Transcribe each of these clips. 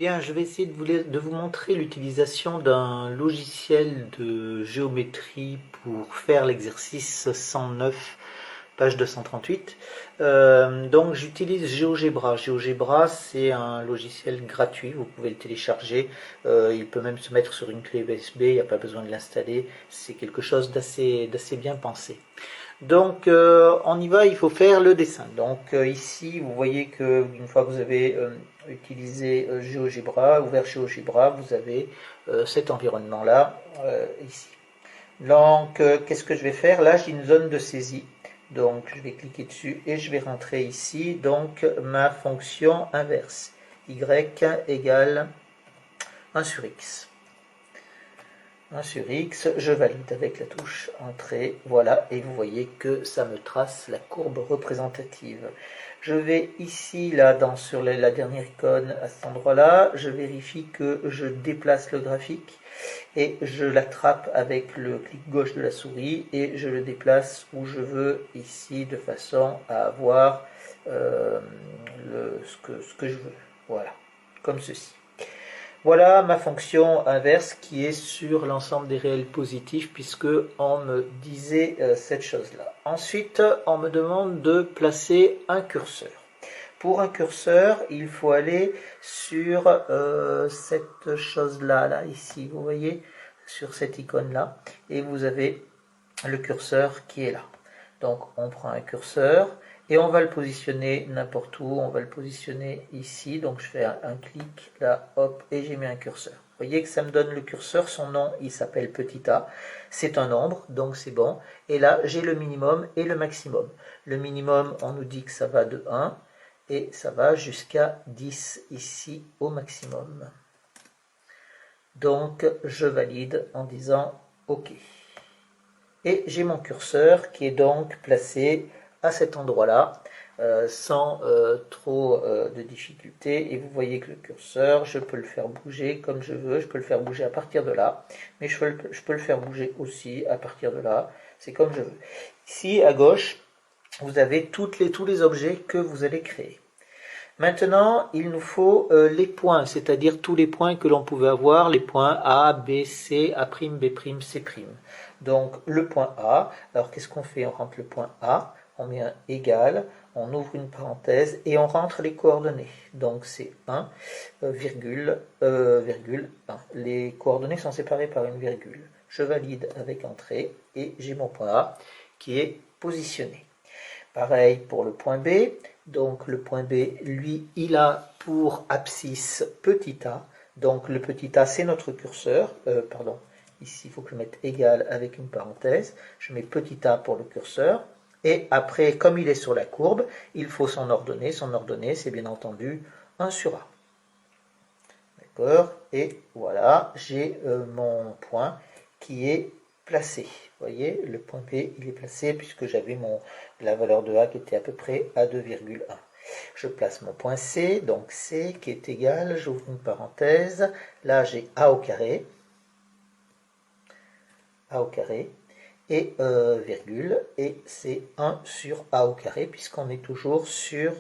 Bien, je vais essayer de vous montrer l'utilisation d'un logiciel de géométrie pour faire l'exercice 109, page 238. Donc j'utilise GeoGebra. GeoGebra, c'est un logiciel gratuit, vous pouvez le télécharger. Il peut même se mettre sur une clé USB, il n'y a pas besoin de l'installer. C'est quelque chose d'assez bien pensé. Donc on y va, il faut faire le dessin. Donc ici, vous voyez que une fois que vous avez utilisé GeoGebra, ouvert GeoGebra, vous avez cet environnement-là ici. Donc qu'est-ce que je vais faire? Là, j'ai une zone de saisie. Donc je vais cliquer dessus et je vais rentrer ici. Donc ma fonction inverse. Y égale 1 sur x. 1 sur X, je valide avec la touche Entrée, voilà, et vous voyez que ça me trace la courbe représentative. Je vais ici, là, sur la dernière icône, à cet endroit-là, je vérifie que je déplace le graphique et je l'attrape avec le clic gauche de la souris et je le déplace où je veux ici de façon à avoir ce que je veux. Voilà, comme ceci. Voilà ma fonction inverse qui est sur l'ensemble des réels positifs puisque on me disait cette chose-là. Ensuite, on me demande de placer un curseur. Pour un curseur, il faut aller sur cette chose-là, là, ici, vous voyez, sur cette icône-là, et vous avez le curseur qui est là. Donc on prend un curseur et on va le positionner n'importe où, on va le positionner ici, donc je fais un clic là, hop, et j'ai mis un curseur. Vous voyez que ça me donne le curseur, son nom il s'appelle petit a, c'est un nombre, donc c'est bon, et là j'ai le minimum et le maximum. Le minimum on nous dit que ça va de 1, et ça va jusqu'à 10 ici au maximum. Donc je valide en disant OK. Et j'ai mon curseur qui est donc placé à cet endroit-là, sans trop de difficulté. Et vous voyez que le curseur, je peux le faire bouger comme je veux, je peux le faire bouger à partir de là, mais je peux le faire bouger aussi à partir de là, c'est comme je veux. Ici, à gauche, vous avez tous les objets que vous allez créer. Maintenant, il nous faut les points, c'est-à-dire tous les points que l'on pouvait avoir, les points A, B, C, A', B', C'. Donc le point A, alors qu'est-ce qu'on fait? On rentre le point A, on met un égal, on ouvre une parenthèse et on rentre les coordonnées. Donc c'est 1, virgule, 1. Les coordonnées sont séparées par une virgule. Je valide avec entrée et j'ai mon point A qui est positionné. Pareil pour le point B. Donc le point B, lui, il a pour abscisse petit a. Donc le petit a, c'est notre curseur. Pardon, ici, il faut que je mette égal avec une parenthèse. Je mets petit a pour le curseur. Et après, comme il est sur la courbe, il faut son ordonnée. Son ordonnée, c'est bien entendu 1 sur a. D'accord? Et voilà, j'ai mon point qui est placé. Vous voyez, le point P, il est placé puisque j'avais la valeur de A qui était à peu près à 2,1. Je place mon point C, donc C qui est égal, j'ouvre une parenthèse, là j'ai A au carré, et virgule, et c'est 1 sur A au carré, puisqu'on est toujours sur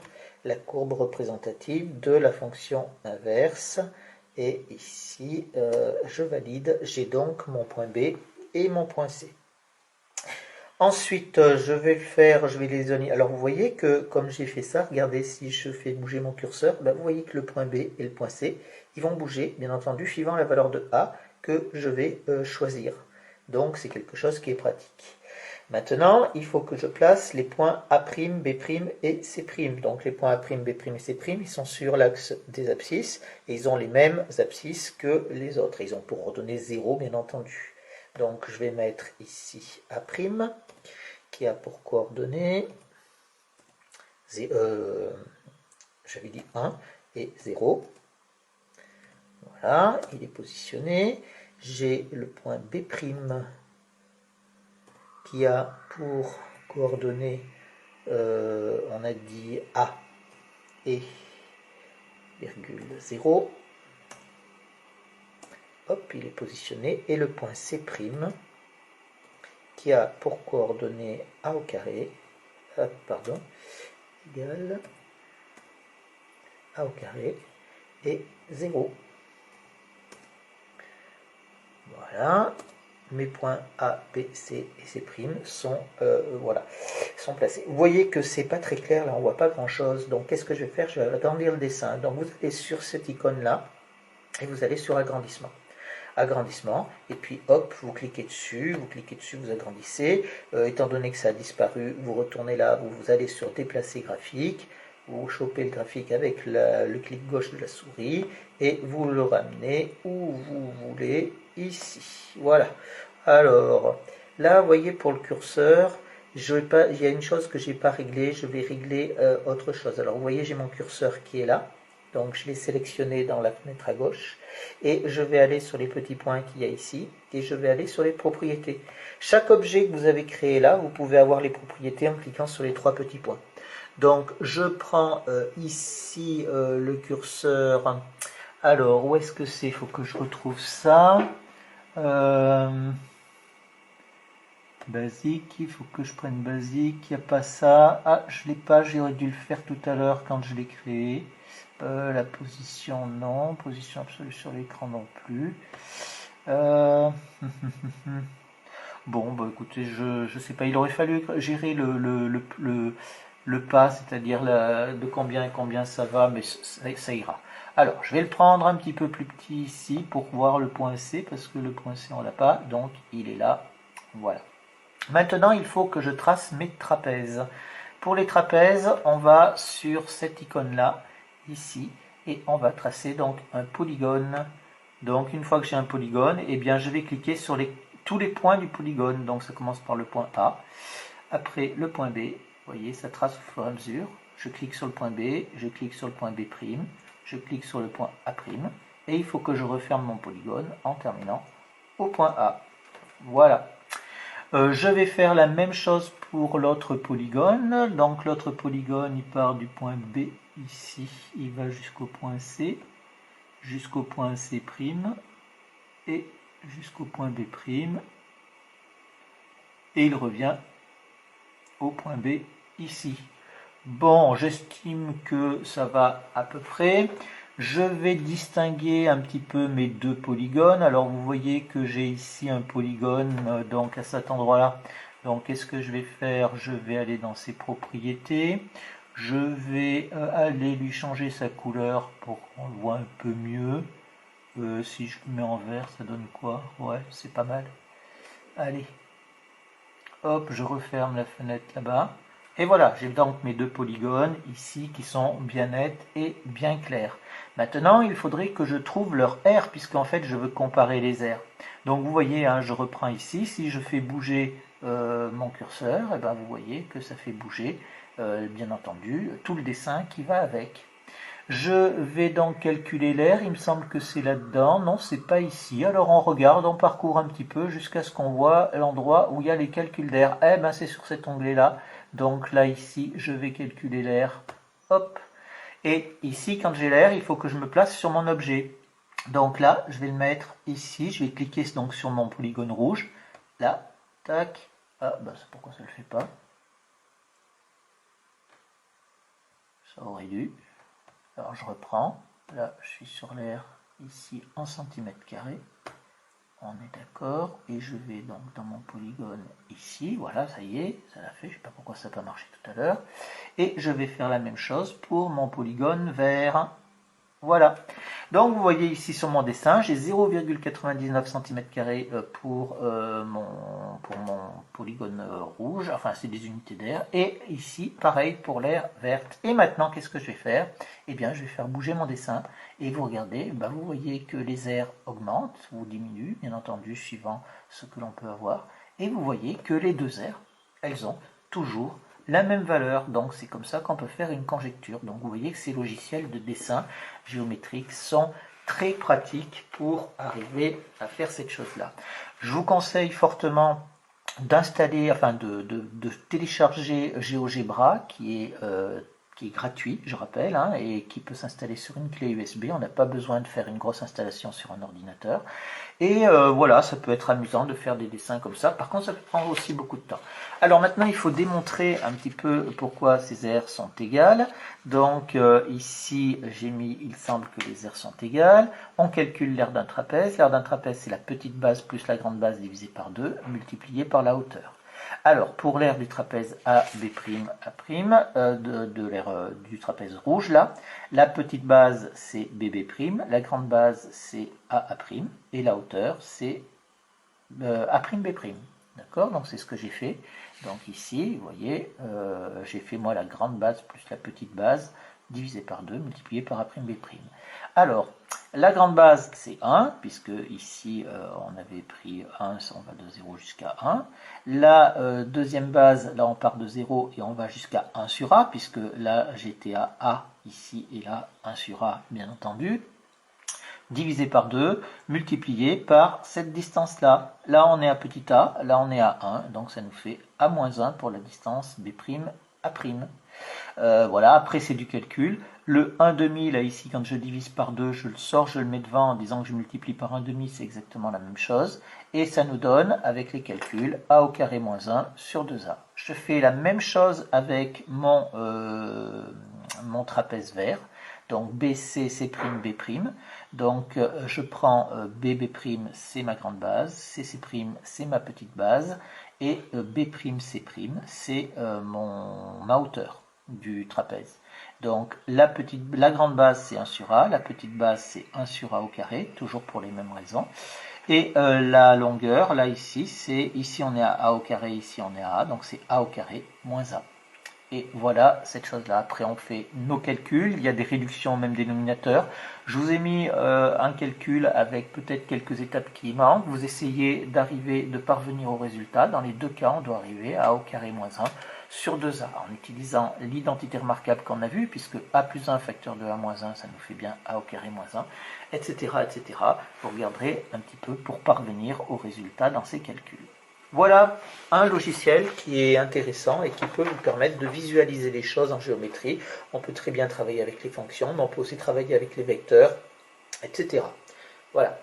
la courbe représentative de la fonction inverse. Et ici, je valide, j'ai donc mon point B et mon point C. Ensuite, je vais les donner. Alors vous voyez que comme j'ai fait ça, regardez, si je fais bouger mon curseur, ben, vous voyez que le point B et le point C, ils vont bouger, bien entendu, suivant la valeur de A que je vais choisir. Donc c'est quelque chose qui est pratique. Maintenant, il faut que je place les points A', B' et C'. Donc les points A', B' et C', ils sont sur l'axe des abscisses et ils ont les mêmes abscisses que les autres. Ils ont pour ordonnée 0, bien entendu. Donc je vais mettre ici A', qui a pour coordonnées, j'avais dit 1 et 0. Voilà, il est positionné. J'ai le point B' qui a pour coordonnées, on a dit A et virgule 0. Hop, il est positionné. Et le point C' qui a pour coordonnées A au carré, pardon, égal A au carré, et 0. Voilà, mes points A, B, C et C' sont, voilà, sont placés. Vous voyez que c'est pas très clair, là on voit pas grand chose, donc qu'est-ce que je vais faire? Je vais agrandir le dessin. Donc vous allez sur cette icône là, et vous allez sur agrandissement. Agrandissement, et puis hop, vous cliquez dessus, vous agrandissez. Étant donné que ça a disparu, vous retournez là, vous allez sur déplacer graphique, vous chopez le graphique avec le clic gauche de la souris, et vous le ramenez où vous voulez, ici. Voilà. Alors, là, vous voyez, pour le curseur, il y a une chose que je n'ai pas réglée, je vais régler autre chose. Alors, vous voyez, j'ai mon curseur qui est là, donc je l'ai sélectionné dans la fenêtre à gauche, et je vais aller sur les petits points qu'il y a ici, et je vais aller sur les propriétés. Chaque objet que vous avez créé là, vous pouvez avoir les propriétés en cliquant sur les 3 petits points. Donc je prends ici le curseur. Alors où est-ce que c'est? Il faut que je retrouve ça. Basique, il faut que je prenne basique, il n'y a pas ça. Ah, je l'ai pas, j'aurais dû le faire tout à l'heure quand je l'ai créé. La position, non. Position absolue sur l'écran, non plus. Bon, bah écoutez, je sais pas, il aurait fallu gérer le pas, c'est-à-dire de combien ça va, mais ça ira. Alors, je vais le prendre un petit peu plus petit ici pour voir le point C, parce que le point C on l'a pas, donc il est là. Voilà. Maintenant, il faut que je trace mes trapèzes. Pour les trapèzes, on va sur cette icône-là, ici, et on va tracer donc un polygone. Donc, une fois que j'ai un polygone, eh bien, je vais cliquer sur tous les points du polygone. Donc, ça commence par le point A, après le point B. Vous voyez, ça trace au fur et à mesure. Je clique sur le point B, je clique sur le point B', je clique sur le point A', et il faut que je referme mon polygone en terminant au point A. Voilà. Je vais faire la même chose pour l'autre polygone. Donc l'autre polygone, il part du point B ici, il va jusqu'au point C, jusqu'au point C' et jusqu'au point B', et il revient au point B ici. Bon, j'estime que ça va à peu près. Je vais distinguer un petit peu mes 2 polygones. Alors vous voyez que j'ai ici un polygone donc à cet endroit-là. Donc qu'est-ce que je vais faire? Je vais aller dans ses propriétés. Je vais aller lui changer sa couleur pour qu'on le voit un peu mieux. Si je le mets en vert, ça donne quoi? Ouais, c'est pas mal. Allez. Hop, je referme la fenêtre là-bas. Et voilà, j'ai donc mes 2 polygones ici qui sont bien nets et bien clairs. Maintenant, il faudrait que je trouve leur R, puisqu'en fait, je veux comparer les R. Donc, vous voyez, hein, je reprends ici. Si je fais bouger mon curseur, et ben, vous voyez que ça fait bouger, bien entendu, tout le dessin qui va avec. Je vais donc calculer l'air, il me semble que c'est là-dedans, non c'est pas ici, alors on regarde, on parcourt un petit peu jusqu'à ce qu'on voit l'endroit où il y a les calculs d'air, eh ben c'est sur cet onglet là, donc là ici je vais calculer l'air, hop, et ici quand j'ai l'air il faut que je me place sur mon objet, donc là je vais le mettre ici, je vais cliquer donc sur mon polygone rouge, là, tac, ah ben c'est pourquoi ça le fait pas, ça aurait dû. Alors je reprends, là je suis sur l'air ici en centimètres carrés, on est d'accord, et je vais donc dans mon polygone ici, voilà ça y est, ça l'a fait, je ne sais pas pourquoi ça n'a pas marché tout à l'heure, et je vais faire la même chose pour mon polygone vert. Voilà. Donc vous voyez ici sur mon dessin, j'ai 0,99 cm² pour mon polygone rouge, enfin c'est des unités d'air, et ici pareil pour l'air verte. Et maintenant qu'est-ce que je vais faire? Eh bien je vais faire bouger mon dessin, et vous regardez, ben, vous voyez que les airs augmentent ou diminuent, bien entendu suivant ce que l'on peut avoir, et vous voyez que les 2 airs, elles ont toujours la même valeur, donc c'est comme ça qu'on peut faire une conjecture. Donc vous voyez que ces logiciels de dessin géométrique sont très pratiques pour arriver à faire cette chose-là. Je vous conseille fortement d'installer, enfin de télécharger GeoGebra, qui est qui est gratuit, je rappelle, hein, et qui peut s'installer sur une clé USB. On n'a pas besoin de faire une grosse installation sur un ordinateur. Et voilà, ça peut être amusant de faire des dessins comme ça. Par contre, ça peut prendre aussi beaucoup de temps. Alors maintenant, il faut démontrer un petit peu pourquoi ces aires sont égales. Donc ici, j'ai mis, il semble que les aires sont égales. On calcule l'aire d'un trapèze. L'aire d'un trapèze, c'est la petite base plus la grande base divisée par 2, multipliée par la hauteur. Alors, pour l'aire du trapèze AB', A', de l'aire du trapèze rouge, là, la petite base, c'est BB', la grande base, c'est AA', et la hauteur, c'est A'B'. D'accord? Donc, c'est ce que j'ai fait. Donc, ici, vous voyez, j'ai fait, moi, la grande base plus la petite base, divisé par 2, multiplié par A'B'. Alors, la grande base, c'est 1, puisque ici, on avait pris 1, on va de 0 jusqu'à 1. La deuxième base, là, on part de 0 et on va jusqu'à 1 sur A, puisque là, j'étais à A ici, et là, 1 sur A, bien entendu. Divisé par 2, multiplié par cette distance-là. Là, on est à petit a, là, on est à 1, donc ça nous fait A-1 pour la distance B', A'. Voilà, après c'est du calcul. Le 1/2, là ici, quand je divise par 2, je le sors, je le mets devant en disant que je multiplie par 1/2, c'est exactement la même chose. Et ça nous donne, avec les calculs, a au carré moins 1 sur 2a. Je fais la même chose avec mon trapèze vert. Donc BC, C', B'. Donc je prends BB', c'est ma grande base, CC', c'est ma petite base, et B', C', c'est ma hauteur du trapèze. Donc la grande base, c'est 1 sur A, la petite base, c'est 1 sur A au carré, toujours pour les mêmes raisons. Et la longueur, là ici, ici on est à A au carré, ici on est à A, donc c'est A au carré moins A. Et voilà cette chose-là. Après, on fait nos calculs. Il y a des réductions au même dénominateur. Je vous ai mis un calcul avec peut-être quelques étapes qui manquent. Vous essayez de parvenir au résultat. Dans les deux cas, on doit arriver à A au carré moins 1 sur 2A en utilisant l'identité remarquable qu'on a vue, puisque A plus 1 facteur de A moins 1, ça nous fait bien A au carré moins 1, etc., etc. Vous regarderez un petit peu pour parvenir au résultat dans ces calculs. Voilà un logiciel qui est intéressant et qui peut vous permettre de visualiser les choses en géométrie. On peut très bien travailler avec les fonctions, mais on peut aussi travailler avec les vecteurs, etc. Voilà.